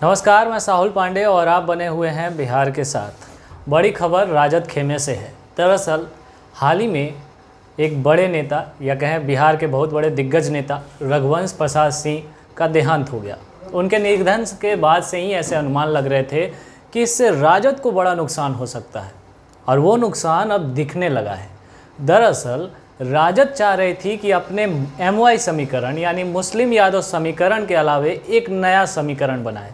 नमस्कार, मैं साहुल पांडे और आप बने हुए हैं बिहार के साथ। बड़ी खबर राजद खेमे से है। दरअसल हाल ही में एक बड़े नेता या कहें बिहार के बहुत बड़े दिग्गज नेता रघुवंश प्रसाद सिंह का देहांत हो गया। उनके निधन के बाद से ही ऐसे अनुमान लग रहे थे कि इससे राजद को बड़ा नुकसान हो सकता है और वो नुकसान अब दिखने लगा है। दरअसल राजद चाह रही थी कि अपने MY समीकरण यानी मुस्लिम यादव समीकरण के अलावे एक नया समीकरण बनाए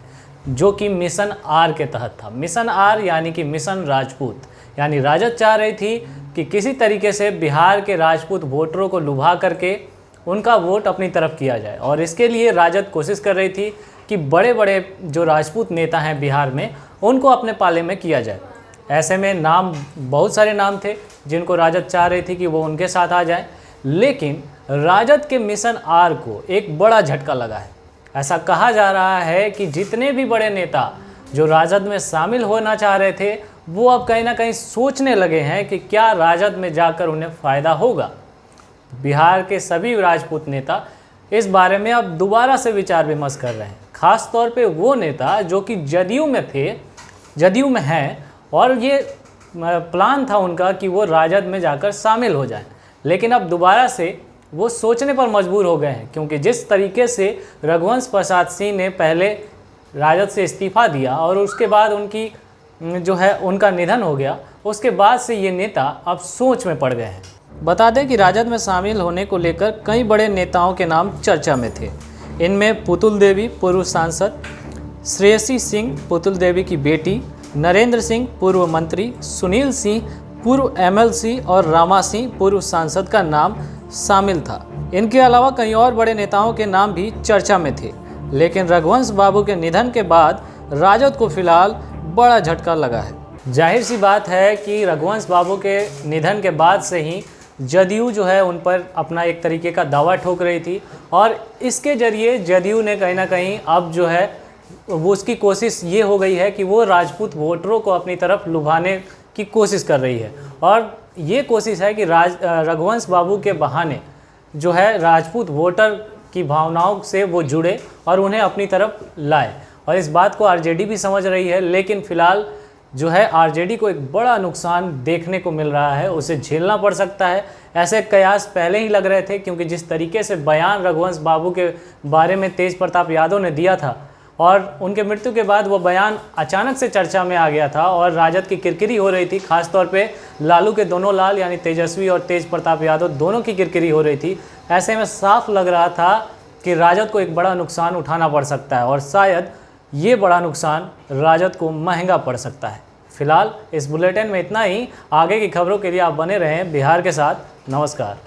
जो कि मिशन आर के तहत था। मिशन आर यानी कि मिशन राजपूत, यानी राजद चाह रही थी कि किसी तरीके से बिहार के राजपूत वोटरों को लुभा करके उनका वोट अपनी तरफ किया जाए और इसके लिए राजद कोशिश कर रही थी कि बड़े बड़े जो राजपूत नेता हैं बिहार में उनको अपने पाले में किया जाए। ऐसे में बहुत सारे नाम थे जिनको राजद चाह रही थी कि वो उनके साथ आ जाए, लेकिन राजद के मिशन आर को एक बड़ा झटका लगा है। ऐसा कहा जा रहा है कि जितने भी बड़े नेता जो राजद में शामिल होना चाह रहे थे वो अब कहीं ना कहीं सोचने लगे हैं कि क्या राजद में जाकर उन्हें फ़ायदा होगा। बिहार के सभी राजपूत नेता इस बारे में अब दोबारा से विचार विमर्श कर रहे हैं। ख़ास तौर पे वो नेता जो कि जदयू में हैं और ये प्लान था उनका कि वो राजद में जाकर शामिल हो जाएं, लेकिन अब दोबारा से वो सोचने पर मजबूर हो गए हैं, क्योंकि जिस तरीके से रघुवंश प्रसाद सिंह ने पहले राजद से इस्तीफ़ा दिया और उसके बाद उनका निधन हो गया, उसके बाद से ये नेता अब सोच में पड़ गए हैं। बता दें कि राजद में शामिल होने को लेकर कई बड़े नेताओं के नाम चर्चा में थे। इनमें पुतुल देवी पूर्व सांसद, श्रेयसी सिंह पुतुल देवी की बेटी, नरेंद्र सिंह पूर्व मंत्री, सुनील सिंह पूर्व MLC और रामा सिंह पूर्व सांसद का नाम शामिल था। इनके अलावा कई और बड़े नेताओं के नाम भी चर्चा में थे, लेकिन रघुवंश बाबू के निधन के बाद राजद को फिलहाल बड़ा झटका लगा है। जाहिर सी बात है कि रघुवंश बाबू के निधन के बाद से ही जदयू उन पर अपना एक तरीके का दावा ठोक रही थी और इसके जरिए जदयू ने कहीं ना कहीं अब वो उसकी कोशिश ये हो गई है कि वो राजपूत वोटरों को अपनी तरफ लुभाने की कोशिश कर रही है और ये कोशिश है कि रघुवंश बाबू के बहाने राजपूत वोटर की भावनाओं से वो जुड़े और उन्हें अपनी तरफ लाए। और इस बात को RJD भी समझ रही है, लेकिन फ़िलहाल RJD को एक बड़ा नुकसान देखने को मिल रहा है, उसे झेलना पड़ सकता है। ऐसे कयास पहले ही लग रहे थे, क्योंकि जिस तरीके से बयान रघुवंश बाबू के बारे में तेज प्रताप यादव ने दिया था और उनके मृत्यु के बाद वो बयान अचानक से चर्चा में आ गया था और राजद की किरकिरी हो रही थी। खास तौर पे लालू के दोनों लाल यानी तेजस्वी और तेज प्रताप यादव दोनों की किरकिरी हो रही थी। ऐसे में साफ लग रहा था कि राजद को एक बड़ा नुकसान उठाना पड़ सकता है और शायद ये बड़ा नुकसान राजद को महंगा पड़ सकता है। फिलहाल इस बुलेटिन में इतना ही। आगे की खबरों के लिए आप बने रहें बिहार के साथ। नमस्कार।